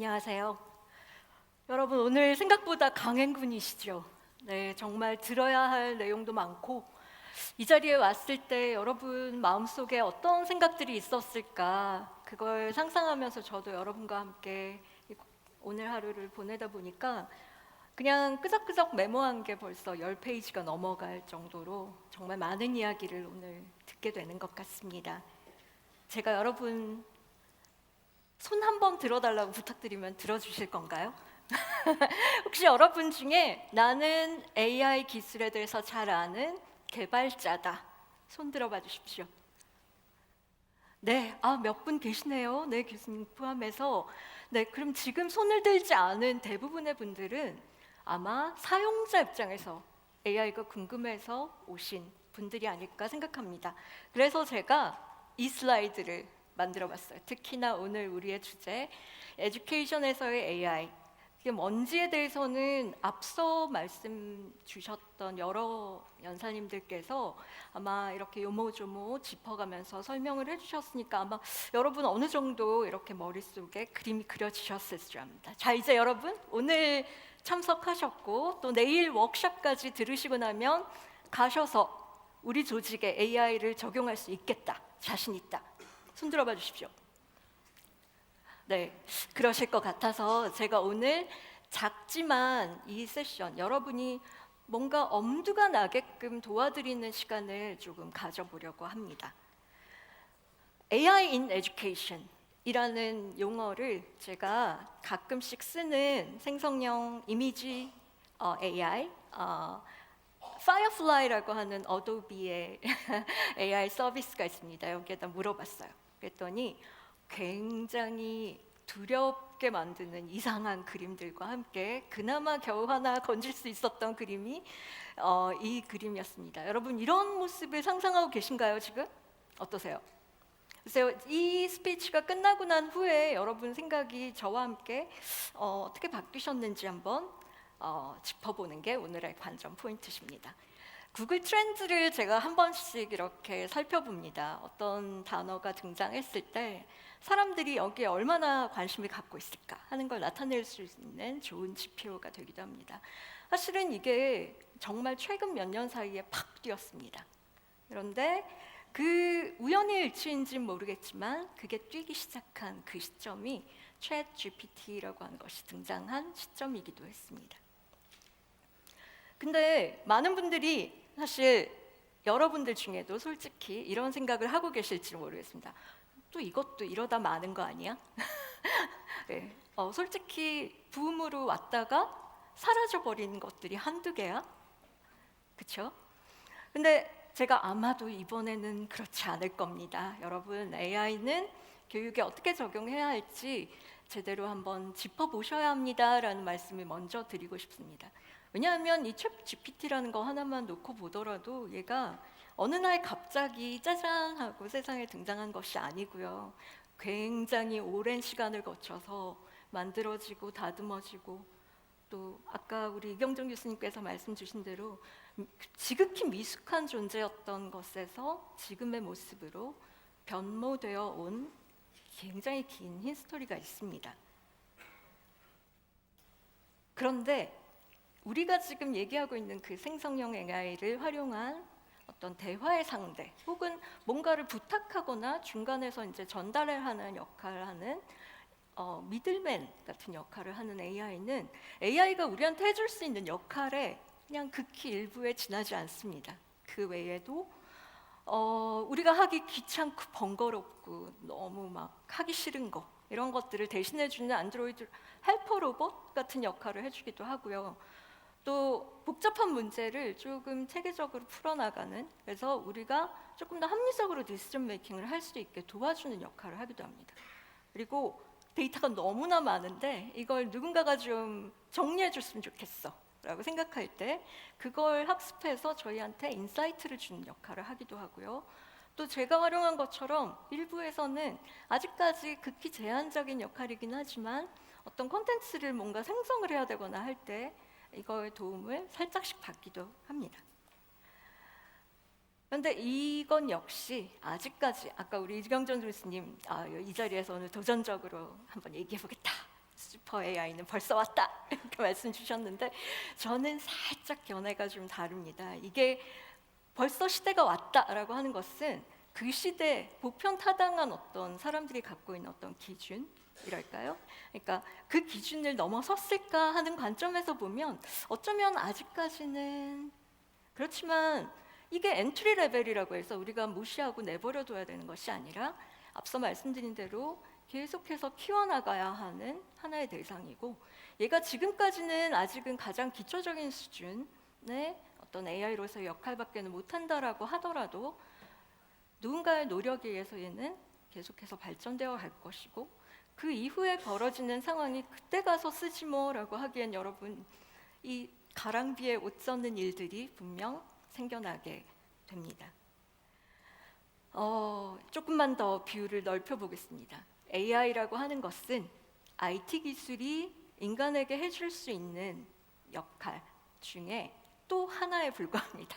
안녕하세요. 여러분 오늘 생각보다 강행군이시죠? 네, 정말 들어야 할 내용도 많고 이 자리에 왔을 때 여러분 마음속에 어떤 생각들이 있었을까 그걸 상상하면서 저도 여러분과 함께 오늘 하루를 보내다 보니까 그냥 끄적끄적 메모한 게 벌써 10페이지가 넘어갈 정도로 정말 많은 이야기를 오늘 듣게 되는 것 같습니다. 제가 여러분 손 한번 들어달라고 부탁드리면 들어주실 건가요? 혹시 여러분 중에 나는 AI 기술에 대해서 잘 아는 개발자다. 손 들어봐 주십시오. 네, 몇 분 계시네요. 네, 교수님 포함해서. 네, 그럼 지금 손을 들지 않은 대부분의 분들은 아마 사용자 입장에서 AI가 궁금해서 오신 분들이 아닐까 생각합니다. 그래서 제가 이 슬라이드를 만들어 봤어요. 특히나 오늘 우리의 주제, 에듀케이션에서의 AI. 이게 뭔지에 대해서는 앞서 말씀 주셨던 여러 연사님들께서 아마 이렇게 요모조모 짚어가면서 설명을 해주셨으니까 아마 여러분 어느 정도 이렇게 머릿속에 그림이 그려지셨을 줄 압니다. 자, 이제 여러분 오늘 참석하셨고 또 내일 워크숍까지 들으시고 나면 가셔서 우리 조직에 AI를 적용할 수 있겠다, 자신 있다. 손 들어봐 주십시오. 네, 그러실 것 같아서 제가 오늘 작지만 이 세션 여러분이 뭔가 엄두가 나게끔 도와드리는 시간을 조금 가져보려고 합니다. AI in Education 이라는 용어를 제가 가끔씩 쓰는 생성형 이미지 AI Firefly라고 하는 어도비의 AI 서비스가 있습니다. 여기에다 물어봤어요. 그랬더니 굉장히 두렵게 만드는 이상한 그림들과 함께 그나마 겨우 하나 건질 수 있었던 그림이 이 그림이었습니다. 여러분 이런 모습을 상상하고 계신가요 지금? 어떠세요? 글쎄요, 이 스피치가 끝나고 난 후에 여러분 생각이 저와 함께 어떻게 바뀌셨는지 한번 짚어보는 게 오늘의 관전 포인트십니다. 구글 트렌드를 제가 한 번씩 이렇게 살펴봅니다. 어떤 단어가 등장했을 때 사람들이 여기에 얼마나 관심을 갖고 있을까 하는 걸 나타낼 수 있는 좋은 지표가 되기도 합니다. 사실은 이게 정말 최근 몇 년 사이에 팍 뛰었습니다. 그런데 그 우연의 일치인지는 모르겠지만 그게 뛰기 시작한 그 시점이 챗 GPT라고 하는 것이 등장한 시점이기도 했습니다. 근데 많은 분들이 사실 여러분들 중에도 솔직히 이런 생각을 하고 계실지 모르겠습니다. 또 이것도 이러다 마는 거 아니야? 네, 솔직히 붐으로 왔다가 사라져버리는 것들이 한두 개야? 그쵸? 근데 제가 아마도 이번에는 그렇지 않을 겁니다. 여러분, AI는 교육에 어떻게 적용해야 할지 제대로 한번 짚어보셔야 합니다라는 말씀을 먼저 드리고 싶습니다. 왜냐하면 이 챗 GPT라는 거 하나만 놓고 보더라도 얘가 어느 날 갑자기 짜잔 하고 세상에 등장한 것이 아니고요. 굉장히 오랜 시간을 거쳐서 만들어지고 다듬어지고 또 아까 우리 이경정 교수님께서 말씀 주신 대로 지극히 미숙한 존재였던 것에서 지금의 모습으로 변모되어 온 굉장히 긴 히스토리가 있습니다. 그런데 우리가 지금 얘기하고 있는 그 생성형 AI를 활용한 어떤 대화의 상대 혹은 뭔가를 부탁하거나 중간에서 이제 전달을 하는 역할을 하는 미들맨 같은 역할을 하는 AI는 AI가 우리한테 해줄 수 있는 역할에 그냥 극히 일부에 지나지 않습니다. 그 외에도 우리가 하기 귀찮고 번거롭고 너무 막 하기 싫은 거 이런 것들을 대신해주는 안드로이드 헬퍼 로봇 같은 역할을 해주기도 하고요. 또 복잡한 문제를 조금 체계적으로 풀어나가는 그래서 우리가 조금 더 합리적으로 디시전 메이킹을 할 수 있게 도와주는 역할을 하기도 합니다. 그리고 데이터가 너무나 많은데 이걸 누군가가 좀 정리해 줬으면 좋겠어 라고 생각할 때 그걸 학습해서 저희한테 인사이트를 주는 역할을 하기도 하고요. 또 제가 활용한 것처럼 일부에서는 아직까지 극히 제한적인 역할이긴 하지만 어떤 콘텐츠를 뭔가 생성을 해야 되거나 할 때 이거의 도움을 살짝씩 받기도 합니다. 그런데 이건 역시 아직까지 아까 우리 이경정 교수님 이 자리에서 오늘 도전적으로 한번 얘기해보겠다 슈퍼 AI는 벌써 왔다 이렇게 말씀 주셨는데 저는 살짝 견해가 좀 다릅니다. 이게 벌써 시대가 왔다라고 하는 것은 그 시대 보편타당한 어떤 사람들이 갖고 있는 어떤 기준이랄까요? 그러니까 그 기준을 넘어섰을까 하는 관점에서 보면 어쩌면 아직까지는 그렇지만 이게 엔트리 레벨이라고 해서 우리가 무시하고 내버려둬야 되는 것이 아니라 앞서 말씀드린 대로 계속해서 키워나가야 하는 하나의 대상이고 얘가 지금까지는 아직은 가장 기초적인 수준의 어떤 AI로서의 역할밖에는 못한다라고 하더라도 누군가의 노력에 의해서 얘는 계속해서 발전되어 갈 것이고 그 이후에 벌어지는 상황이 그때 가서 쓰지 뭐라고 하기엔 여러분 이 가랑비에 옷 젖는 일들이 분명 생겨나게 됩니다. 조금만 더 비율을 넓혀보겠습니다. AI라고 하는 것은 IT 기술이 인간에게 해줄 수 있는 역할 중에 또 하나에 불과합니다.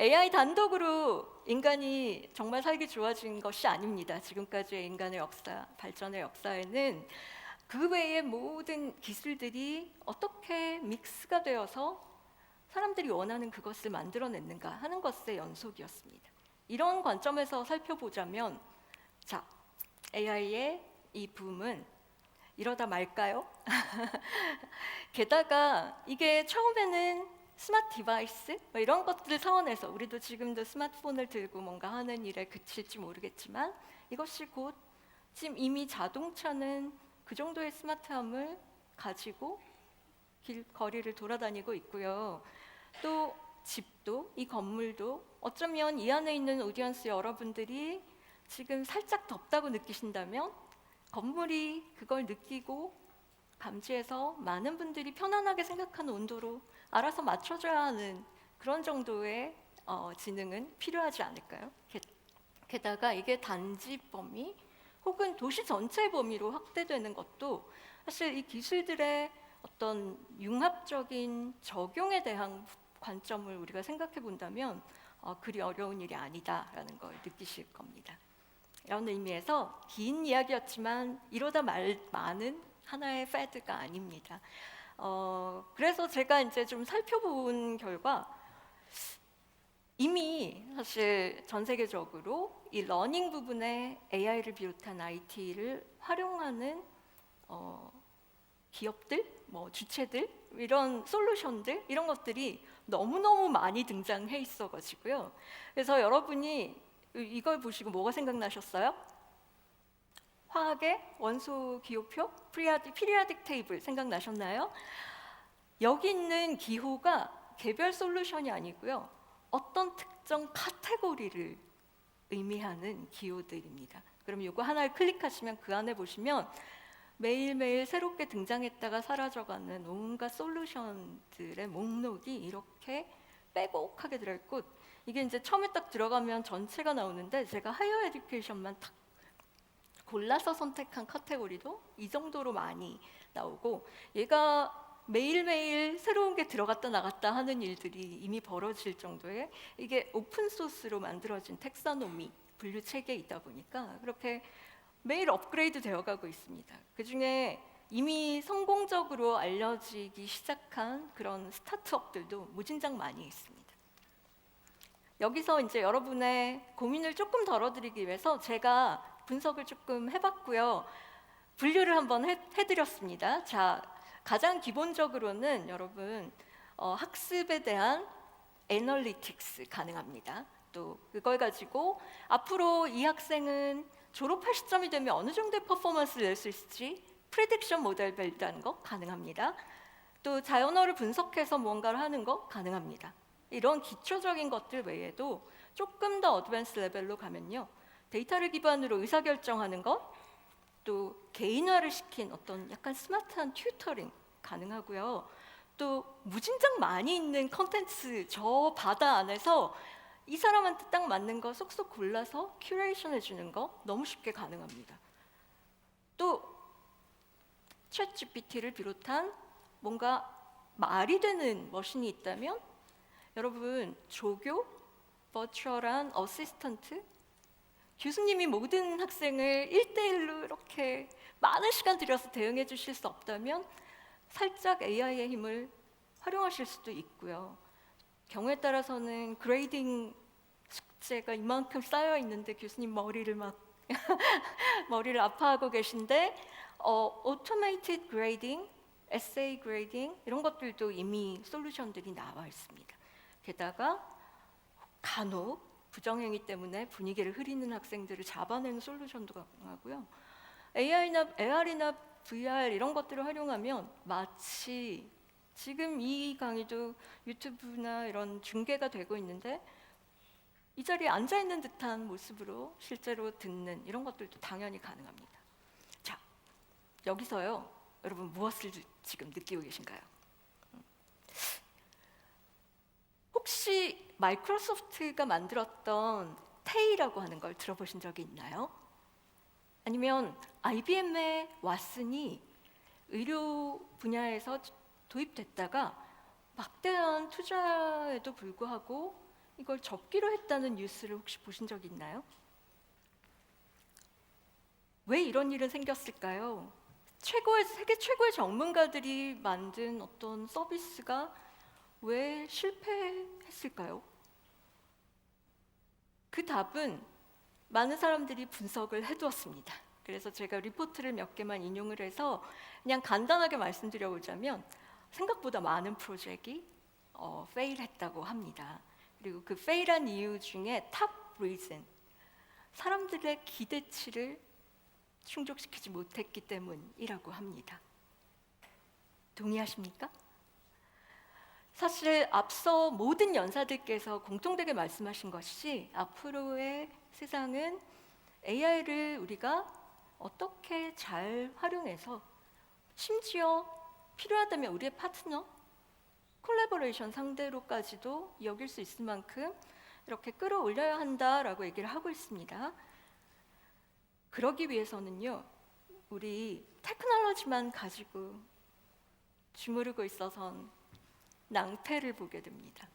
AI 단독으로 인간이 정말 살기 좋아진 것이 아닙니다. 지금까지의 인간의 역사, 발전의 역사에는 그 외의 모든 기술들이 어떻게 믹스가 되어서 사람들이 원하는 그것을 만들어냈는가 하는 것의 연속이었습니다. 이런 관점에서 살펴보자면 자, AI의 이 붐은 이러다 말까요? 게다가 이게 처음에는 스마트 디바이스 뭐 이런 것들 차원에서 우리도 지금도 스마트폰을 들고 뭔가 하는 일에 그칠지 모르겠지만 이것이 곧 지금 이미 자동차는 그 정도의 스마트함을 가지고 거리를 돌아다니고 있고요. 또 집도 이 건물도 어쩌면 이 안에 있는 오디언스 여러분들이 지금 살짝 덥다고 느끼신다면 건물이 그걸 느끼고 감지해서 많은 분들이 편안하게 생각하는 온도로 알아서 맞춰줘야 하는 그런 정도의 지능은 필요하지 않을까요? 게다가 이게 단지 범위 혹은 도시 전체의 범위로 확대되는 것도 사실 이 기술들의 어떤 융합적인 적용에 대한 관점을 우리가 생각해 본다면 그리 어려운 일이 아니다라는 걸 느끼실 겁니다. 이런 의미에서 긴 이야기였지만 이러다 많은 하나의 패드가 아닙니다. 그래서 제가 이제 좀 살펴본 결과 이미 사실 전 세계적으로 이 러닝 부분에 AI를 비롯한 IT를 활용하는 기업들, 뭐 주체들 이런 솔루션들 이런 것들이 너무너무 많이 등장해 있어가지고요. 그래서 여러분이 이걸 보시고 뭐가 생각나셨어요? 화학의 원소 기호표, 피리아딕 테이블 생각나셨나요? 여기 있는 기호가 개별 솔루션이 아니고요. 어떤 특정 카테고리를 의미하는 기호들입니다. 그럼 이거 하나를 클릭하시면 그 안에 보시면 매일매일 새롭게 등장했다가 사라져가는 온갖 솔루션들의 목록이 이렇게 빼곡하게 들어있고 이게 이제 처음에 딱 들어가면 전체가 나오는데 제가 하이어 에듀케이션만 딱 골라서 선택한 카테고리도 이 정도로 많이 나오고 얘가 매일매일 새로운 게 들어갔다 나갔다 하는 일들이 이미 벌어질 정도의 이게 오픈소스로 만들어진 텍사노미 분류 체계이다 보니까 그렇게 매일 업그레이드 되어가고 있습니다. 그중에 이미 성공적으로 알려지기 시작한 그런 스타트업들도 무진장 많이 있습니다. 여기서 이제 여러분의 고민을 조금 덜어드리기 위해서 제가 분석을 조금 해봤고요. 분류를 한번 해드렸습니다. 자, 가장 기본적으로는 여러분 학습에 대한 애널리틱스 가능합니다. 또 그걸 가지고 앞으로 이 학생은 졸업할 시점이 되면 어느 정도의 퍼포먼스를 낼 수 있을지 프레딕션 모델 빌드하는 거 가능합니다. 또 자연어를 분석해서 뭔가를 하는 거 가능합니다. 이런 기초적인 것들 외에도 조금 더 어드밴스 레벨로 가면요. 데이터를 기반으로 의사결정하는 것, 또 개인화를 시킨 어떤 약간 스마트한 튜터링 가능하고요. 또 무진장 많이 있는 컨텐츠 저 바다 안에서 이 사람한테 딱 맞는 거 쏙쏙 골라서 큐레이션 해주는 거 너무 쉽게 가능합니다. 또 챗GPT를 비롯한 뭔가 말이 되는 머신이 있다면 여러분 조교, 버추얼한 어시스턴트 교수님이 모든 학생을 1대1로 이렇게 많은 시간 들여서 대응해 주실 수 없다면 살짝 AI의 힘을 활용하실 수도 있고요. 경우에 따라서는 그레이딩 숙제가 이만큼 쌓여 있는데 교수님 머리를 머리를 아파하고 계신데 automated grading, essay grading 이런 것들도 이미 솔루션들이 나와 있습니다. 게다가 간혹 부정행위 때문에 분위기를 흐리는 학생들을 잡아내는 솔루션도 가능하고요. AI나 AR이나 VR 이런 것들을 활용하면 마치 지금 이 강의도 유튜브나 이런 중계가 되고 있는데 이 자리에 앉아 있는 듯한 모습으로 실제로 듣는 이런 것들도 당연히 가능합니다. 자, 여기서요. 여러분 무엇을 지금 느끼고 계신가요? 혹시 마이크로소프트가 만들었던 테이라고 하는 걸 들어보신 적이 있나요? 아니면 IBM의 왓슨이 의료 분야에서 도입됐다가 막대한 투자에도 불구하고 이걸 접기로 했다는 뉴스를 혹시 보신 적이 있나요? 왜 이런 일은 생겼을까요? 세계 최고의 전문가들이 만든 어떤 서비스가 왜 실패했을까요? 그 답은 많은 사람들이 분석을 해두었습니다. 그래서 제가 리포트를 몇 개만 인용을 해서 그냥 간단하게 말씀드려보자면 생각보다 많은 프로젝트가 페일했다고 합니다. 그리고 그 페일한 이유 중에 탑 리즌, 사람들의 기대치를 충족시키지 못했기 때문이라고 합니다. 동의하십니까? 사실 앞서 모든 연사들께서 공통되게 말씀하신 것이 앞으로의 세상은 AI를 우리가 어떻게 잘 활용해서 심지어 필요하다면 우리의 파트너, 콜라보레이션 상대로까지도 여길 수 있을 만큼 이렇게 끌어올려야 한다라고 얘기를 하고 있습니다. 그러기 위해서는요, 우리 테크놀로지만 가지고 주무르고 있어선 낭패를 보게 됩니다.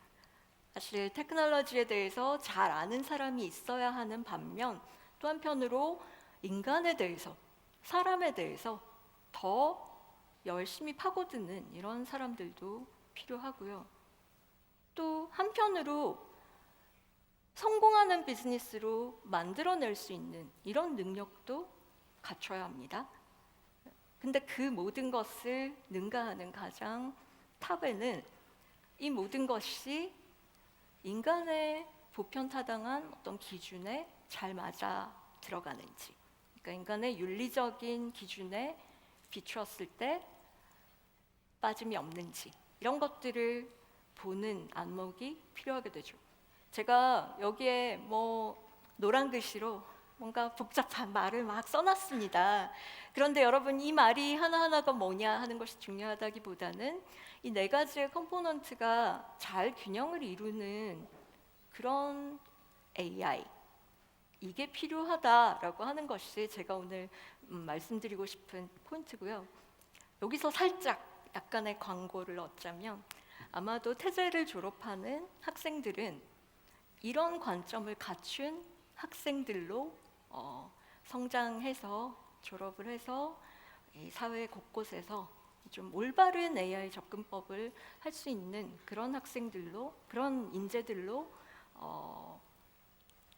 사실 테크놀로지에 대해서 잘 아는 사람이 있어야 하는 반면 또 한편으로 인간에 대해서, 사람에 대해서 더 열심히 파고드는 이런 사람들도 필요하고요. 또 한편으로 성공하는 비즈니스로 만들어낼 수 있는 이런 능력도 갖춰야 합니다. 근데 그 모든 것을 능가하는 가장 탑에는 이 모든 것이 인간의 보편타당한 어떤 기준에 잘 맞아 들어가는지, 그러니까 인간의 윤리적인 기준에 비추었을 때 빠짐이 없는지 이런 것들을 보는 안목이 필요하게 되죠. 제가 여기에 노란 글씨로 뭔가 복잡한 말을 막 써놨습니다. 그런데 여러분 이 말이 하나하나가 뭐냐 하는 것이 중요하다기보다는 이 네 가지의 컴포넌트가 잘 균형을 이루는 그런 AI, 이게 필요하다라고 하는 것이 제가 오늘 말씀드리고 싶은 포인트고요. 여기서 살짝 약간의 광고를 얻자면 아마도 태제를 졸업하는 학생들은 이런 관점을 갖춘 학생들로 성장해서 졸업을 해서 이 사회 곳곳에서 좀 올바른 AI 접근법을 할 수 있는 그런 학생들로, 그런 인재들로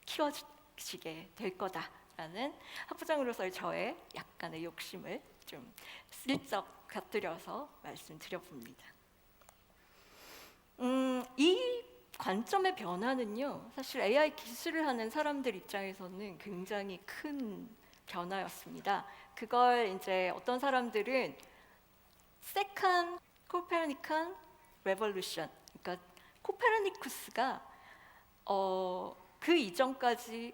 키워지게 될 거다라는 학부장으로서의 저의 약간의 욕심을 좀 슬쩍 곁들여서 말씀드려봅니다. 이 관점의 변화는요, 사실 AI 기술을 하는 사람들 입장에서는 굉장히 큰 변화였습니다. 그걸 이제 어떤 사람들은 세컨 코페르니칸 레볼루션, 그러니까 코페르니쿠스가 그 이전까지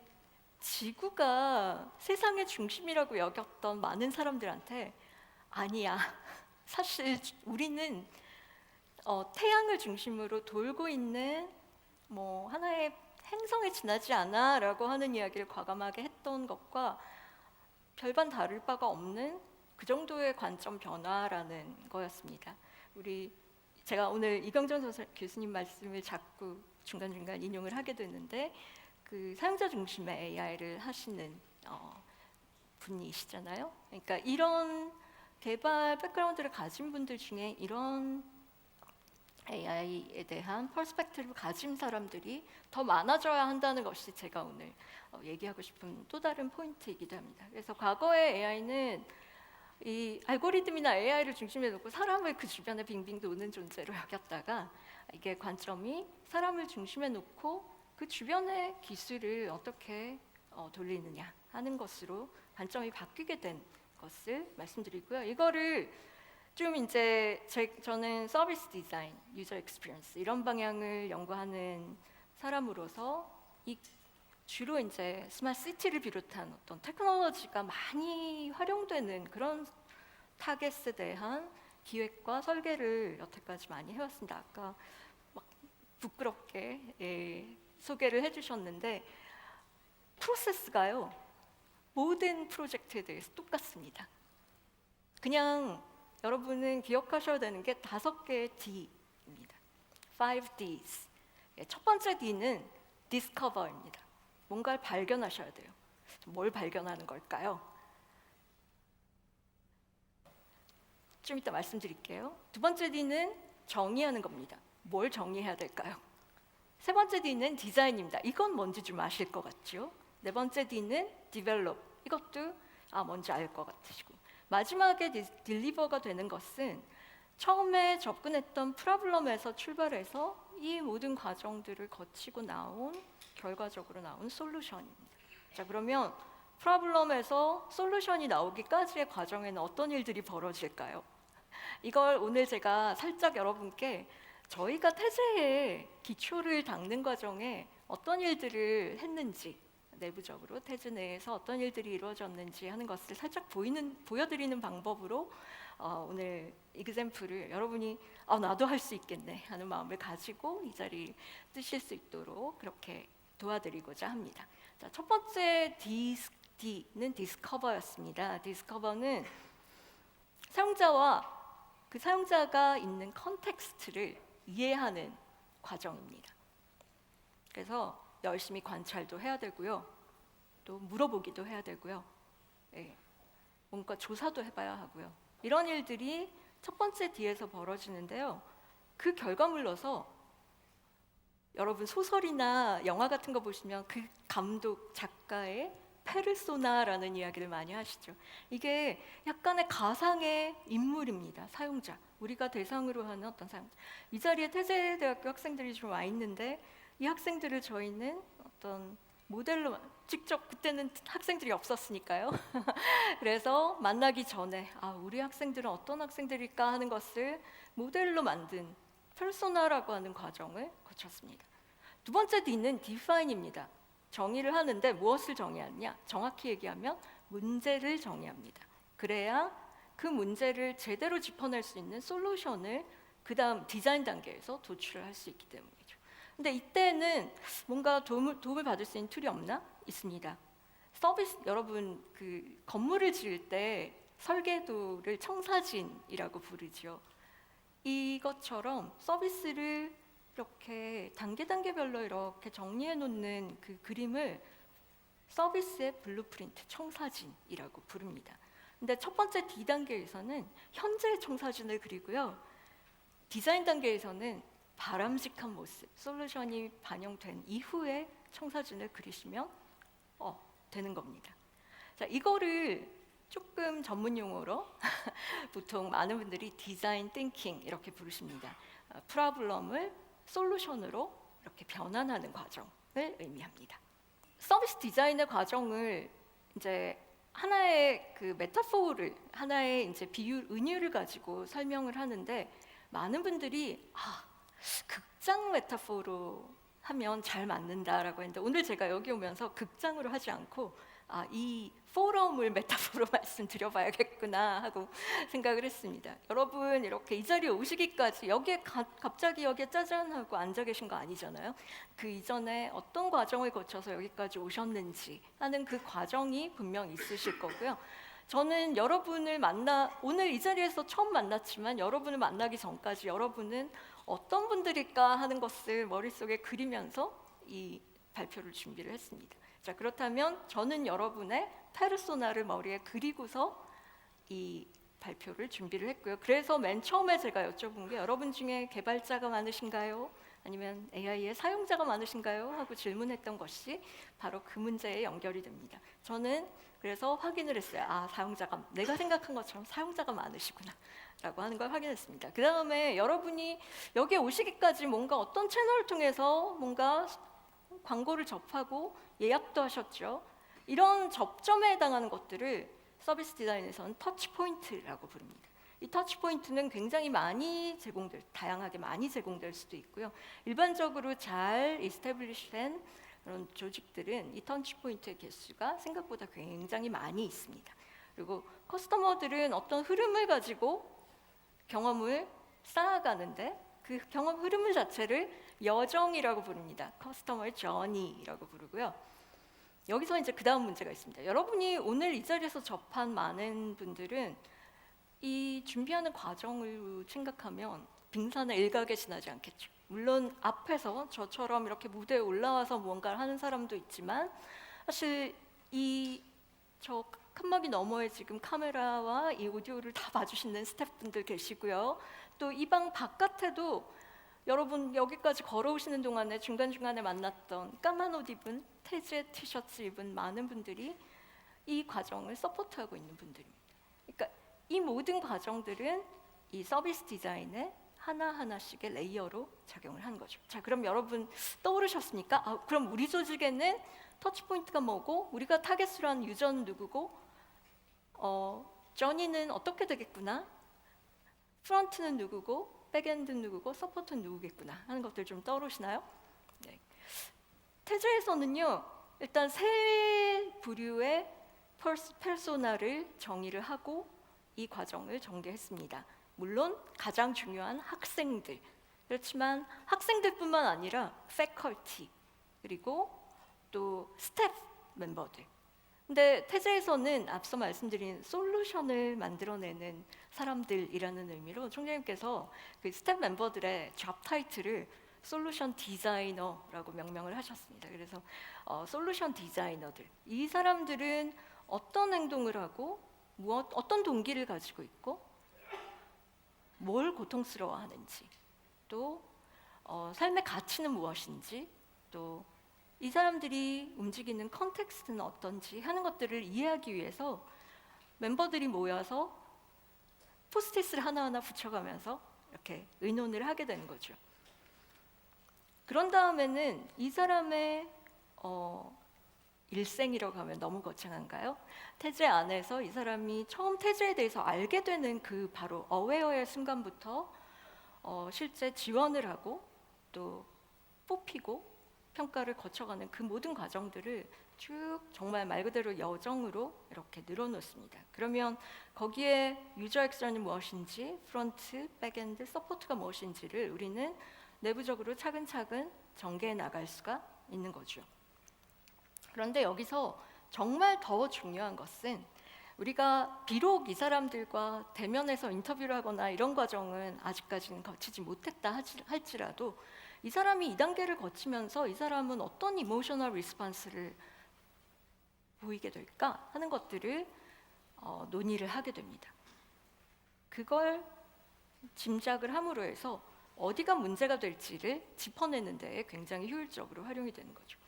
지구가 세상의 중심이라고 여겼던 많은 사람들한테 아니야, 사실 우리는 태양을 중심으로 돌고 있는 하나의 행성에 지나지 않아라고 하는 이야기를 과감하게 했던 것과 별반 다를 바가 없는 그 정도의 관점 변화라는 거였습니다. 제가 오늘 이경전 교수님 말씀을 자꾸 중간중간 인용을 하게 됐는데 그 사용자 중심의 AI를 하시는 분이시잖아요. 그러니까 이런 개발 백그라운드를 가진 분들 중에 이런 AI에 대한 퍼스펙티브를 가진 사람들이 더 많아져야 한다는 것이 제가 오늘 얘기하고 싶은 또 다른 포인트이기도 합니다. 그래서 과거의 AI는 이 알고리즘이나 AI를 중심에 놓고 사람을 그 주변에 빙빙 도는 존재로 여겼다가 이게 관점이 사람을 중심에 놓고 그 주변의 기술을 어떻게 돌리느냐 하는 것으로 관점이 바뀌게 된 것을 말씀드리고요. 이거를 좀 이제 저는 서비스 디자인, 유저 익스피리언스 이런 방향을 연구하는 사람으로서 주로 이제 스마트 시티를 비롯한 어떤 테크놀로지가 많이 활용되는 그런 타겟에 대한 기획과 설계를 여태까지 많이 해왔습니다. 아까 막 부끄럽게 소개를 해주셨는데 프로세스가요 모든 프로젝트에 대해서 똑같습니다. 그냥 여러분은 기억하셔야 되는 게 5개의 D입니다. 5Ds. 첫 번째 D는 Discover입니다. 뭔가를 발견하셔야 돼요. 뭘 발견하는 걸까요? 좀 이따 말씀드릴게요. 두 번째 D는 정의하는 겁니다. 뭘 정의해야 될까요? 세 번째 D는 디자인입니다. 이건 뭔지 좀 아실 것 같죠? 네 번째 D는 Develop. 이것도 뭔지 알 것 같으시고. 마지막에 딜리버가 되는 것은 처음에 접근했던 프로블럼에서 출발해서 이 모든 과정들을 거치고 결과적으로 나온 솔루션입니다. 자, 그러면 프로블럼에서 솔루션이 나오기까지의 과정에는 어떤 일들이 벌어질까요? 이걸 오늘 제가 살짝 여러분께 저희가 태제의 기초를 닦는 과정에 어떤 일들을 했는지, 내부적으로 태제 내에서 어떤 일들이 이루어졌는지 하는 것을 살짝 보여드리는 방법으로 오늘 이그젬플을 여러분이 나도 할 수 있겠네 하는 마음을 가지고 이 자리에 뜨실 수 있도록 그렇게 도와드리고자 합니다. 자, 첫 번째 D는 디스커버였습니다. 디스커버는 사용자와 그 사용자가 있는 컨텍스트를 이해하는 과정입니다. 그래서 열심히 관찰도 해야 되고요. 또 물어보기도 해야 되고요. 뭔가 조사도 해봐야 하고요. 이런 일들이 첫 번째 D에서 벌어지는데요. 그 결과물로서 여러분 소설이나 영화 같은 거 보시면 그 감독, 작가의 페르소나라는 이야기를 많이 하시죠. 이게 약간의 가상의 인물입니다. 사용자. 우리가 대상으로 하는 어떤 사용자. 이 자리에 태제대학교 학생들이 좀 와 있는데 이 학생들을 저희는 어떤 모델로 직접 그때는 학생들이 없었으니까요. 그래서 만나기 전에 우리 학생들은 어떤 학생들일까 하는 것을 모델로 만든 페르소나라고 하는 과정을 거쳤습니다. 두 번째 D는 Define입니다. 정의를 하는데 무엇을 정의하느냐? 정확히 얘기하면 문제를 정의합니다. 그래야 그 문제를 제대로 짚어낼 수 있는 솔루션을 그 다음 디자인 단계에서 도출을 할 수 있기 때문이죠. 근데 이때는 뭔가 도움을 받을 수 있는 툴이 없나? 있습니다. 서비스, 여러분 그 건물을 지을 때 설계도를 청사진이라고 부르죠. 이것처럼 서비스를 이렇게 단계별로 이렇게 정리해 놓는 그 그림을 서비스의 블루프린트, 청사진이라고 부릅니다. 근데 첫 번째 D 단계에서는 현재의 청사진을 그리고요. 디자인 단계에서는 바람직한 모습, 솔루션이 반영된 이후에 청사진을 그리시면 되는 겁니다. 자, 이거를 조금 전문 용어로 보통 많은 분들이 디자인 띵킹 이렇게 부르십니다. 프로블럼을 솔루션으로 이렇게 변환하는 과정을 의미합니다. 서비스 디자인의 과정을 이제 하나의 그 메타포를, 하나의 이제 비유, 은유를 가지고 설명을 하는데 많은 분들이 극장 메타포로 하면 잘 맞는다라고 했는데 오늘 제가 여기 오면서 극장으로 하지 않고 이 포럼을 메타포로 말씀드려봐야겠구나 하고 생각을 했습니다. 여러분 이렇게 이 자리에 오시기까지 갑자기 여기에 짜잔 하고 앉아 계신 거 아니잖아요. 그 이전에 어떤 과정을 거쳐서 여기까지 오셨는지 하는 그 과정이 분명 있으실 거고요. 저는 여러분을 오늘 이 자리에서 처음 만났지만 여러분을 만나기 전까지 여러분은 어떤 분들일까 하는 것을 머릿속에 그리면서 이 발표를 준비를 했습니다. 자, 그렇다면 저는 여러분의 페르소나를 머리에 그리고서 이 발표를 준비를 했고요. 그래서 맨 처음에 제가 여쭤본 게 여러분 중에 개발자가 많으신가요? 아니면 AI의 사용자가 많으신가요? 하고 질문했던 것이 바로 그 문제에 연결이 됩니다. 저는 그래서 확인을 했어요. 아, 사용자가 내가 생각한 것처럼 사용자가 많으시구나 라고 하는 걸 확인했습니다. 그 다음에 여러분이 여기에 오시기까지 뭔가 어떤 채널을 통해서 뭔가 광고를 접하고 예약도 하셨죠. 이런 접점에 해당하는 것들을 서비스 디자인에서는 터치 포인트라고 부릅니다. 이 터치 포인트는 굉장히 다양하게 많이 제공될 수도 있고요. 일반적으로 잘 이스태블리시된 그런 조직들은 이 터치 포인트의 개수가 생각보다 굉장히 많이 있습니다. 그리고 커스터머들은 어떤 흐름을 가지고 경험을 쌓아가는데 그 경험 흐름 자체를 여정이라고 부릅니다. 커스터머의 저니라고 부르고요. 여기서 이제 그 다음 문제가 있습니다. 여러분이 오늘 이 자리에서 접한 많은 분들은 이 준비하는 과정을 생각하면 빙산의 일각에 지나지 않겠죠. 물론 앞에서 저처럼 이렇게 무대에 올라와서 무언가를 하는 사람도 있지만 사실 저 칸막이 너머에 지금 카메라와 이 오디오를 다 봐주시는 스태프분들 계시고요. 또 이 방 바깥에도 여러분 여기까지 걸어오시는 동안에 중간중간에 만났던 까만 옷 입은 태즈의 티셔츠 입은 많은 분들이 이 과정을 서포트하고 있는 분들입니다. 그러니까 이 모든 과정들은 이 서비스 디자인의 하나하나씩의 레이어로 작용을 한 거죠. 자, 그럼 여러분 떠오르셨습니까? 아, 그럼 우리 조직에는 터치포인트가 뭐고 우리가 타겟으로 한 유저는 누구고 저니는 어떻게 되겠구나, 프런트는 누구고 백엔드는 누구고 서포트는 누구겠구나 하는 것들 좀 떠오르시나요? 네. 태즈에서는요 일단 세 부류의 페르소나를 정의를 하고 이 과정을 전개했습니다. 물론 가장 중요한 학생들, 그렇지만 학생들뿐만 아니라 패컬티 그리고 또 스태프 멤버들. 근데 태제에서는 앞서 말씀드린 솔루션을 만들어내는 사람들이라는 의미로 총장님께서 그 스태프 멤버들의 잡 타이틀을 솔루션 디자이너라고 명명을 하셨습니다. 그래서 솔루션 디자이너들, 이 사람들은 어떤 행동을 하고 어떤 동기를 가지고 있고 뭘 고통스러워하는지, 또 삶의 가치는 무엇인지, 또 이 사람들이 움직이는 컨텍스트는 어떤지 하는 것들을 이해하기 위해서 멤버들이 모여서 포스트잇을 하나하나 붙여가면서 이렇게 의논을 하게 되는 거죠. 그런 다음에는 이 사람의 일생이라고 하면 너무 거창한가요? 태제 안에서 이 사람이 처음 태제에 대해서 알게 되는 그 바로 어웨어의 순간부터 실제 지원을 하고 또 뽑히고 평가를 거쳐가는 그 모든 과정들을 쭉 정말 말 그대로 여정으로 이렇게 늘어놓습니다. 그러면 거기에 유저 엑스라는 무엇인지, 프론트, 백엔드, 서포트가 무엇인지를 우리는 내부적으로 차근차근 전개해 나갈 수가 있는 거죠. 그런데 여기서 정말 더 중요한 것은 우리가 비록 이 사람들과 대면해서 인터뷰를 하거나 이런 과정은 아직까지는 거치지 못했다 할지라도 이 사람이 2단계를 거치면서 이 사람은 어떤 이모셔널 리스폰스를 보이게 될까 하는 것들을 논의를 하게 됩니다. 그걸 짐작을 함으로 해서 어디가 문제가 될지를 짚어내는 데에 굉장히 효율적으로 활용이 되는 거죠.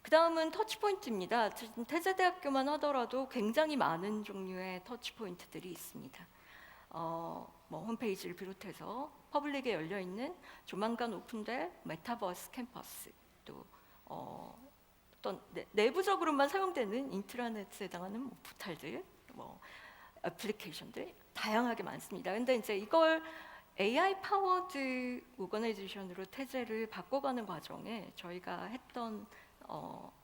그 다음은 터치포인트입니다. 태제대학교만 하더라도 굉장히 많은 종류의 터치포인트들이 있습니다. 홈페이지를 비롯해서 퍼블릭에 열려있는 조만간 오픈될 메타버스 캠퍼스, 또 어떤 내부적으로만 사용되는 인트라넷에 해당하는 포탈들, 애플리케이션들 다양하게 많습니다. 근데 이제 이걸 AI 파워드 오거나이제이션으로 태제를 바꿔가는 과정에 저희가 했던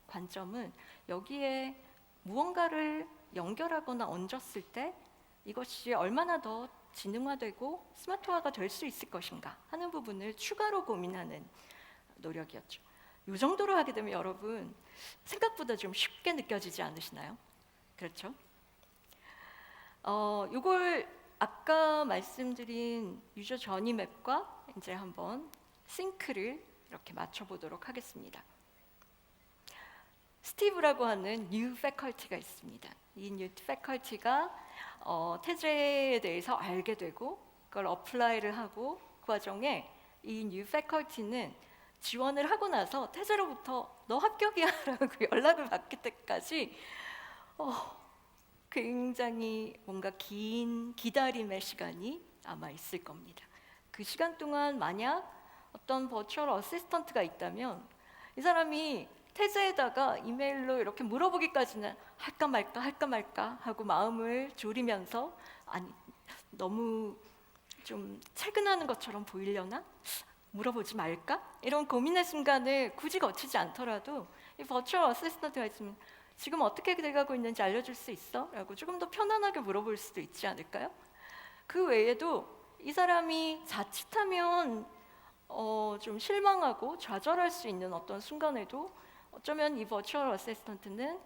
관점은 여기에 무언가를 연결하거나 얹었을 때 이것이 얼마나 더 지능화되고 스마트화가 될 수 있을 것인가 하는 부분을 추가로 고민하는 노력이었죠. 이 정도로 하게 되면 여러분 생각보다 좀 쉽게 느껴지지 않으시나요? 그렇죠? 이걸 아까 말씀드린 유저 전이 맵과 이제 한번 싱크를 이렇게 맞춰보도록 하겠습니다. 스티브라고 하는 뉴 패컬티가 있습니다. 이 뉴 패컬티가 태제에 대해서 알게 되고 그걸 어플라이를 하고 그 과정에 이 뉴 패컬티는 지원을 하고 나서 태제로부터 너 합격이야 라고 연락을 받기 때까지 굉장히 뭔가 긴 기다림의 시간이 아마 있을 겁니다. 그 시간 동안 만약 어떤 버추얼 어시스턴트가 있다면 이 사람이 태제에다가 이메일로 이렇게 물어보기까지는 할까 말까 하고 마음을 졸이면서 아니 너무 좀 퇴근하는 것처럼 보이려나? 물어보지 말까? 이런 고민의 순간을 굳이 거치지 않더라도 이 버추얼 어시스턴트가 있으면 지금 어떻게 돼가고 있는지 알려줄 수 있어? 라고 조금 더 편안하게 물어볼 수도 있지 않을까요? 그 외에도 이 사람이 자칫하면 좀 실망하고 좌절할 수 있는 어떤 순간에도 어쩌면 이 버추얼 어시스턴트는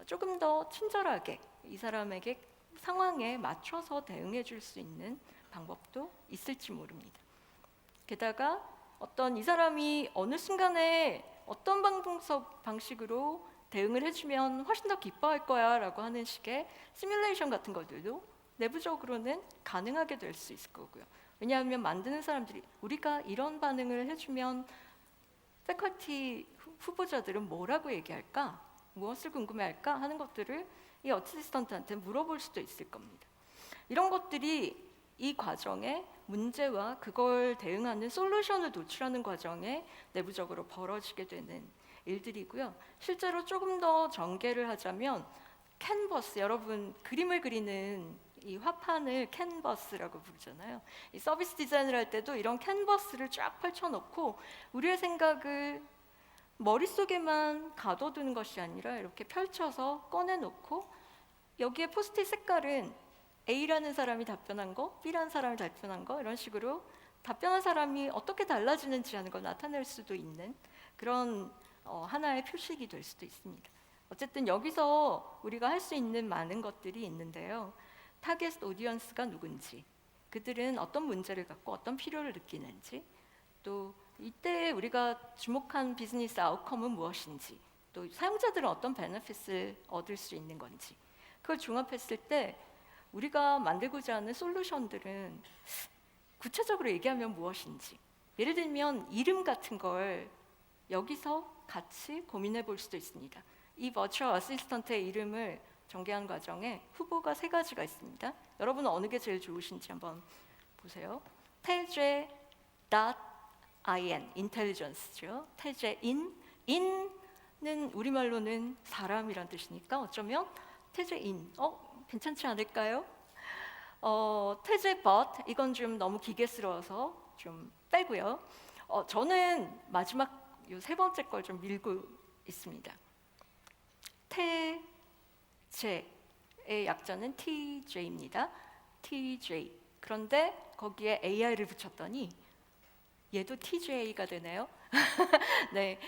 조금 더 친절하게 이 사람에게 상황에 맞춰서 대응해 줄 수 있는 방법도 있을지 모릅니다. 게다가 어떤 이 사람이 어느 순간에 어떤 방식으로 대응을 해주면 훨씬 더 기뻐할 거야 라고 하는 식의 시뮬레이션 같은 것들도 내부적으로는 가능하게 될 수 있을 거고요. 왜냐하면 만드는 사람들이 우리가 이런 반응을 해주면 패컬티 후보자들은 뭐라고 얘기할까? 무엇을 궁금해할까? 하는 것들을 이 어시스턴트한테 물어볼 수도 있을 겁니다. 이런 것들이 이 과정에 문제와 그걸 대응하는 솔루션을 도출하는 과정에 내부적으로 벌어지게 되는 일들이고요. 실제로 조금 더 전개를 하자면 캔버스, 여러분 그림을 그리는 이 화판을 캔버스라고 부르잖아요. 이 서비스 디자인을 할 때도 이런 캔버스를 쫙 펼쳐놓고 우리의 생각을 머릿속에만 가둬두는 것이 아니라 이렇게 펼쳐서 꺼내놓고 여기에 포스트잇 색깔은 A라는 사람이 답변한 거, B라는 사람이 답변한 거 이런 식으로 답변한 사람이 어떻게 달라지는지 하는 걸 나타낼 수도 있는 그런 하나의 표식이 될 수도 있습니다. 어쨌든 여기서 우리가 할 수 있는 많은 것들이 있는데요. 타겟 오디언스가 누군지, 그들은 어떤 문제를 갖고 어떤 필요를 느끼는지, 또 이때 우리가 주목한 비즈니스 아웃컴은 무엇인지, 또 사용자들은 어떤 베네핏을 얻을 수 있는 건지, 그걸 종합했을 때 우리가 만들고자 하는 솔루션들은 구체적으로 얘기하면 무엇인지, 예를 들면 이름 같은 걸 여기서 같이 고민해 볼 수도 있습니다. 이 버추얼 어시스턴트의 이름을 전개한 과정에 후보가 3가지가 있습니다. 여러분은 어느 게 제일 좋으신지 한번 보세요. 태제.in, 인텔리전스죠. 태제인, 인은 우리말로는 사람이란 뜻이니까 어쩌면 태제인, 괜찮지 않을까요? 태제벗, 이건 좀 너무 기계스러워서 좀 빼고요. 저는 마지막 이 3번째 걸 좀 밀고 있습니다. 태제의 약자는 TJ입니다. TJ. 그런데 거기에 AI를 붙였더니 얘도 TJ가 되네요. 네,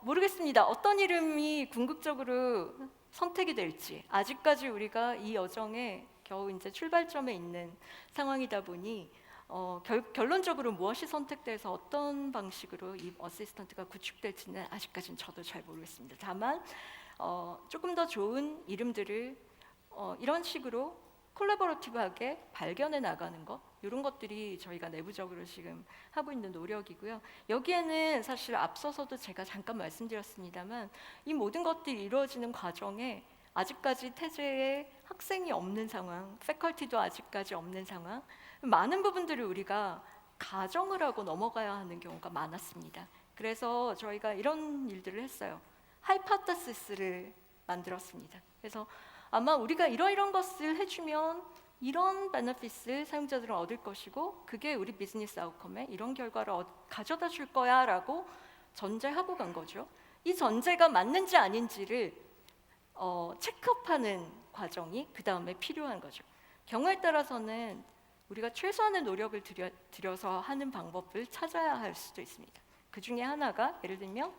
모르겠습니다. 어떤 이름이 궁극적으로 선택이 될지 아직까지 우리가 이 여정에 겨우 이제 출발점에 있는 상황이다 보니 결론적으로 무엇이 선택돼서 어떤 방식으로 이 어시스턴트가 구축될지는 아직까지는 저도 잘 모르겠습니다. 다만 조금 더 좋은 이름들을 이런 식으로 콜라보레이티브하게 발견해 나가는 것, 이런 것들이 저희가 내부적으로 지금 하고 있는 노력이고요. 여기에는 사실 앞서서도 제가 잠깐 말씀드렸습니다만 이 모든 것들이 이루어지는 과정에 아직까지 태제에 학생이 없는 상황, 패컬티도 아직까지 없는 상황, 많은 부분들을 우리가 가정을 하고 넘어가야 하는 경우가 많았습니다. 그래서 저희가 이런 일들을 했어요. 하이파테시스를 만들었습니다. 그래서 아마 우리가 이런 것을 해주면 이런 베네핏을 사용자들은 얻을 것이고 그게 우리 비즈니스 아웃컴에 이런 결과를 가져다 줄 거야 라고 전제하고 간 거죠. 이 전제가 맞는지 아닌지를 체크업하는 과정이 그 다음에 필요한 거죠. 경우에 따라서는 우리가 최소한의 노력을 들여서 하는 방법을 찾아야 할 수도 있습니다. 그 중에 하나가 예를 들면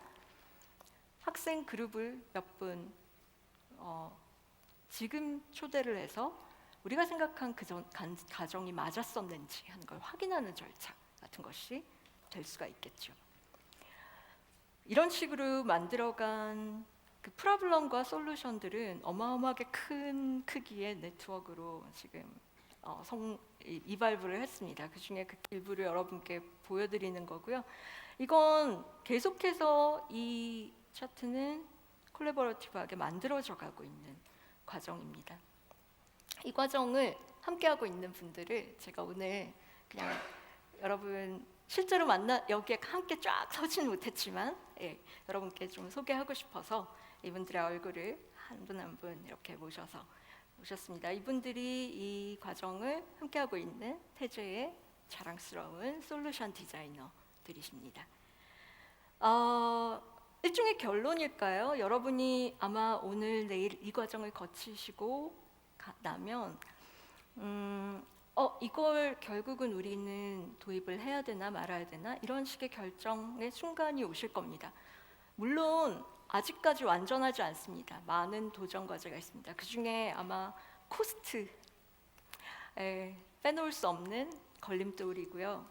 학생 그룹을 몇 분 지금 초대를 해서 우리가 생각한 그 가정이 맞았었는지 하는 걸 확인하는 절차 같은 것이 될 수가 있겠죠. 이런 식으로 만들어간 그 그 프로블럼과 솔루션들은 어마어마하게 큰 크기의 네트워크로 지금 이발부를 했습니다. 그 중에 그 일부를 여러분께 보여드리는 거고요. 이건 계속해서 이 차트는 콜래버러티브하게 만들어져 가고 있는 과정입니다. 이 과정을 함께하고 있는 분들을 제가 오늘 그냥 여러분 실제로 여기에 함께 쫙 서진 못했지만 여러분께 좀 소개하고 싶어서 이분들의 얼굴을 한 분 한 분 이렇게 모셨습니다. 이분들이 이 과정을 함께하고 있는 태제의 자랑스러운 솔루션 디자이너들이십니다. 일종의 결론일까요? 여러분이 아마 오늘 내일 이 과정을 거치시고 나면 이걸 결국은 우리는 도입을 해야 되나 말아야 되나 이런 식의 결정의 순간이 오실 겁니다. 물론 아직까지 완전하지 않습니다. 많은 도전 과제가 있습니다. 그 중에 아마 코스트, 빼놓을 수 없는 걸림돌이고요.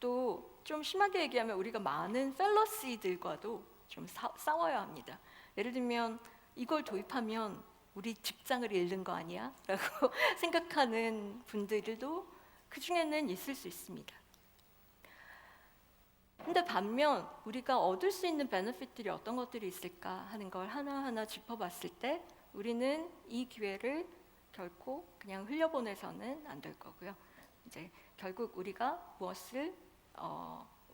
또 좀 심하게 얘기하면 우리가 많은 펠러시들과도 좀 싸워야 합니다. 예를 들면 이걸 도입하면 우리 직장을 잃는 거 아니야? 라고 생각하는 분들도 그 중에는 있을 수 있습니다. 근데 반면 우리가 얻을 수 있는 베네핏들이 어떤 것들이 있을까 하는 걸 하나하나 짚어봤을 때 우리는 이 기회를 결코 그냥 흘려보내서는 안 될 거고요. 이제 결국 우리가 무엇을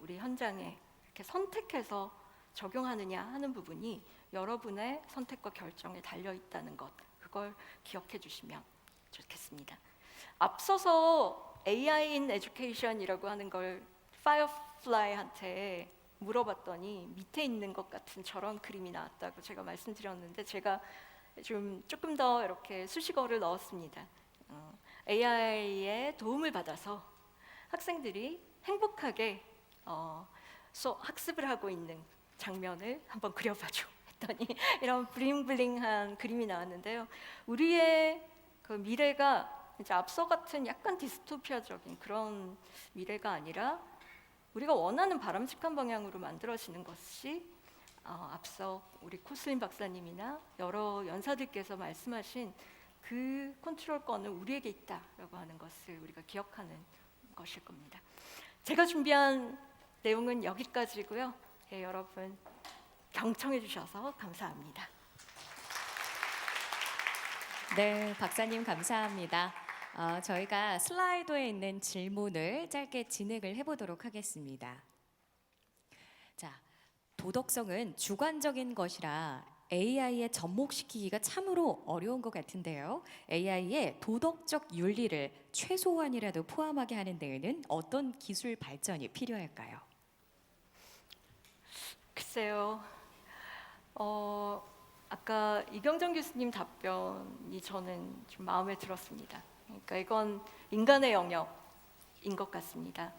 우리 현장에 이렇게 선택해서 적용하느냐 하는 부분이 여러분의 선택과 결정에 달려 있다는 것, 그걸 기억해 주시면 좋겠습니다. 앞서서 AI in Education이라고 하는 걸 파이어플라이한테 물어봤더니 밑에 있는 것 같은 저런 그림이 나왔다고 제가 말씀드렸는데 제가 조금 더 이렇게 수식어를 넣었습니다. AI의 도움을 받아서 학생들이 행복하게 학습을 하고 있는 장면을 한번 그려봐줘 했더니 이런 블링블링한 그림이 나왔는데요. 우리의 그 미래가 이제 앞서 같은 약간 디스토피아적인 그런 미래가 아니라 우리가 원하는 바람직한 방향으로 만들어지는 것이 앞서 우리 코슬린 박사님이나 여러 연사들께서 말씀하신 그 컨트롤권은 우리에게 있다라고 하는 것을 우리가 기억하는 것일 겁니다. 제가 준비한 내용은 여기까지고요. 여러분 경청해 주셔서 감사합니다. 네, 박사님 감사합니다. 저희가 슬라이드에 있는 질문을 짧게 진행을 해보도록 하겠습니다. 자, 도덕성은 주관적인 것이라 AI에 접목시키기가 참으로 어려운 것 같은데요. AI의 도덕적 윤리를 최소한이라도 포함하게 하는 데에는 어떤 기술 발전이 필요할까요? 글쎄요. 아까 이경정 교수님 답변이 저는 좀 마음에 들었습니다. 그러니까 이건 인간의 영역인 것 같습니다.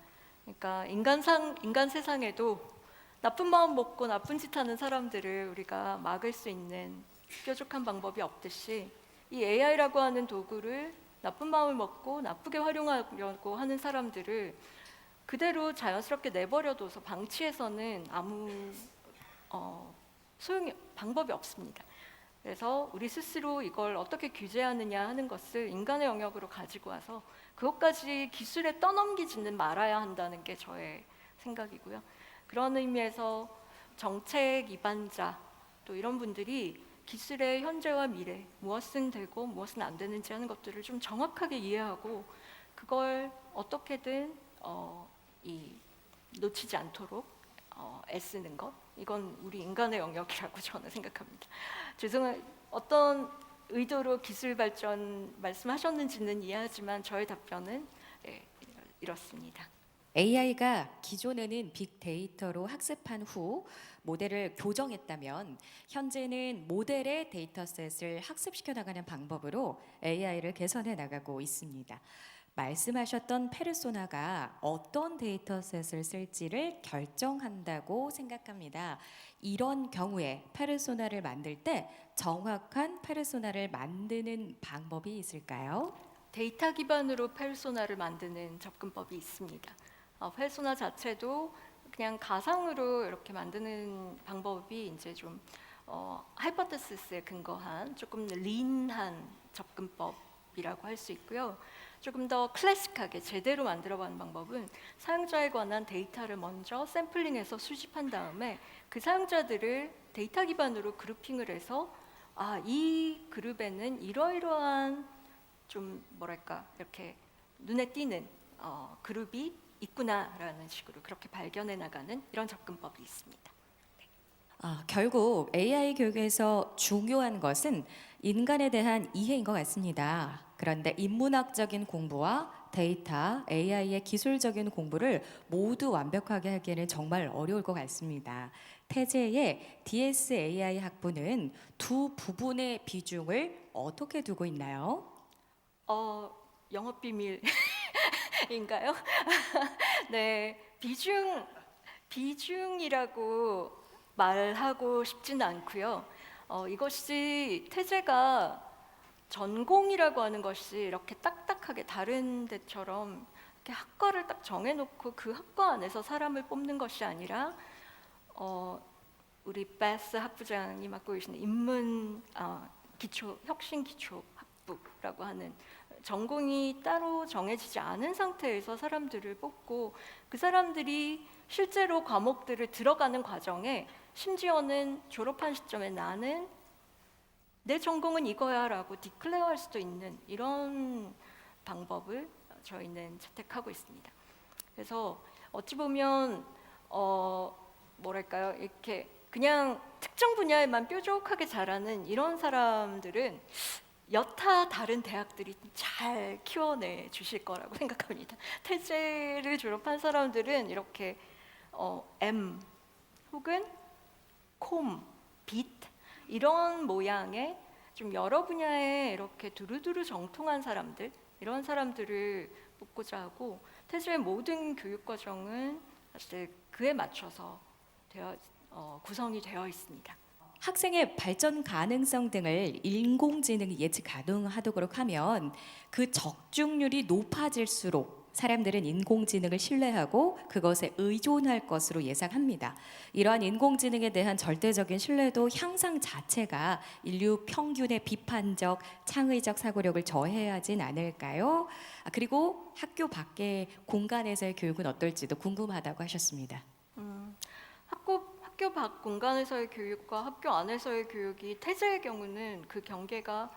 그러니까 인간 세상에도 나쁜 마음 먹고 나쁜 짓 하는 사람들을 우리가 막을 수 있는 뾰족한 방법이 없듯이 이 AI라고 하는 도구를 나쁜 마음을 먹고 나쁘게 활용하려고 하는 사람들을 그대로 자연스럽게 내버려둬서 방치해서는 아무 방법이 없습니다. 그래서 우리 스스로 이걸 어떻게 규제하느냐 하는 것을 인간의 영역으로 가지고 와서 그것까지 기술에 떠넘기지는 말아야 한다는 게 저의 생각이고요. 그런 의미에서 정책 입안자 또 이런 분들이 기술의 현재와 미래, 무엇은 되고 무엇은 안 되는지 하는 것들을 좀 정확하게 이해하고 그걸 어떻게든 놓치지 않도록 애쓰는 것, 이건 우리 인간의 영역이라고 저는 생각합니다. 죄송해요. 어떤 의도로 기술 발전 말씀하셨는지는 이해하지만 저의 답변은 이렇습니다. AI가 기존에는 빅데이터로 학습한 후 모델을 교정했다면 현재는 모델의 데이터셋을 학습시켜 나가는 방법으로 AI를 개선해 나가고 있습니다. 말씀하셨던 페르소나가 어떤 데이터셋을 쓸지를 결정한다고 생각합니다. 이런 경우에 페르소나를 만들 때 정확한 페르소나를 만드는 방법이 있을까요? 데이터 기반으로 페르소나를 만드는 접근법이 있습니다. 페르소나 자체도 그냥 가상으로 이렇게 만드는 방법이 이제 좀 하이포테시스에 근거한 조금 린한 접근법이라고 할 수 있고요. 조금 더 클래식하게 제대로 만들어가는 방법은 사용자에 관한 데이터를 먼저 샘플링해서 수집한 다음에 그 사용자들을 데이터 기반으로 그룹핑을 해서 이 그룹에는 이러이러한 좀 뭐랄까 이렇게 눈에 띄는 그룹이 있구나라는 식으로 그렇게 발견해 나가는 이런 접근법이 있습니다. 결국 AI 교육에서 중요한 것은 인간에 대한 이해인 것 같습니다. 그런데 인문학적인 공부와 데이터, AI의 기술적인 공부를 모두 완벽하게 하기에는 정말 어려울 것 같습니다. 태제의 DSAI 학부는 두 부분의 비중을 어떻게 두고 있나요? 영업 비밀인가요? 네, 비중이라고 말하고 싶지는 않고요. 이것이 태제가 전공이라고 하는 것이 이렇게 딱딱하게 다른 데처럼 이렇게 학과를 딱 정해놓고 그 학과 안에서 사람을 뽑는 것이 아니라 우리 베스 학부장이 맡고 계시는 인문 혁신 기초 학부라고 하는 전공이 따로 정해지지 않은 상태에서 사람들을 뽑고 그 사람들이 실제로 과목들을 들어가는 과정에 심지어는 졸업한 시점에 나는 내 전공은 이거야라고 디클레어할 수도 있는 이런 방법을 저희는 채택하고 있습니다. 그래서 어찌 보면 뭐랄까요, 이렇게 그냥 특정 분야에만 뾰족하게 잘하는 이런 사람들은 여타 다른 대학들이 잘 키워내 주실 거라고 생각합니다. 태제를 졸업한 사람들은 이렇게 M 혹은 콤, 빛 이런 모양의 좀 여러 분야에 이렇게 두루두루 정통한 사람들 이런 사람들을 뽑고자 하고 태제의 모든 교육 과정은 사실 그에 맞춰서 구성이 되어 있습니다. 학생의 발전 가능성 등을 인공지능이 예측 가능하도록 하면 그 적중률이 높아질수록 사람들은 인공지능을 신뢰하고 그것에 의존할 것으로 예상합니다. 이러한 인공지능에 대한 절대적인 신뢰도 향상 자체가 인류 평균의 비판적, 창의적 사고력을 저해하진 않을까요? 그리고 학교 밖의 공간에서의 교육은 어떨지도 궁금하다고 하셨습니다. 학교 밖 공간에서의 교육과 학교 안에서의 교육이 태제의 경우는 그 경계가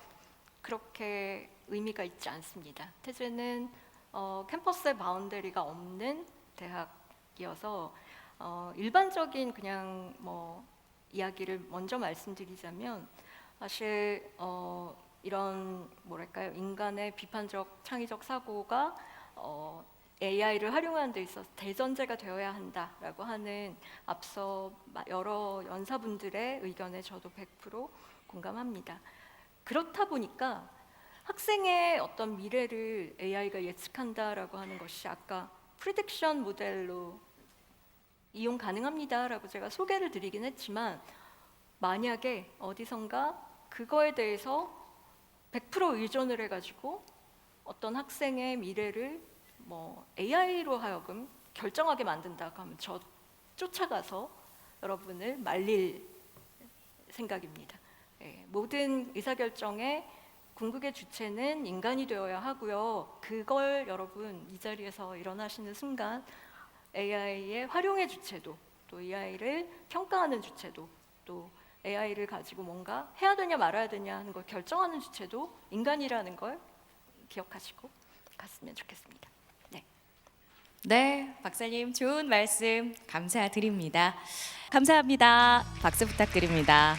그렇게 의미가 있지 않습니다. 태제는 캠퍼스의 바운더리가 없는 대학이어서 일반적인 그냥 뭐 이야기를 먼저 말씀드리자면 사실 이런 뭐랄까요, 인간의 비판적 창의적 사고가 AI를 활용하는 데 있어서 대전제가 되어야 한다라고 하는 앞서 여러 연사분들의 의견에 저도 100% 공감합니다. 그렇다 보니까 학생의 어떤 미래를 AI가 예측한다라고 하는 것이 아까 프리딕션 모델로 이용 가능합니다라고 제가 소개를 드리긴 했지만 만약에 어디선가 그거에 대해서 100% 의존을 해가지고 어떤 학생의 미래를 뭐 AI로 하여금 결정하게 만든다고 하면 저 쫓아가서 여러분을 말릴 생각입니다. 모든 의사결정의 궁극의 주체는 인간이 되어야 하고요. 그걸 여러분 이 자리에서 일어나시는 순간 AI의 활용의 주체도 또 AI를 평가하는 주체도 또 AI를 가지고 뭔가 해야 되냐 말아야 되냐 하는 걸 결정하는 주체도 인간이라는 걸 기억하시고 갔으면 좋겠습니다. 네, 박사님 좋은 말씀 감사드립니다. 감사합니다. 박수 부탁드립니다.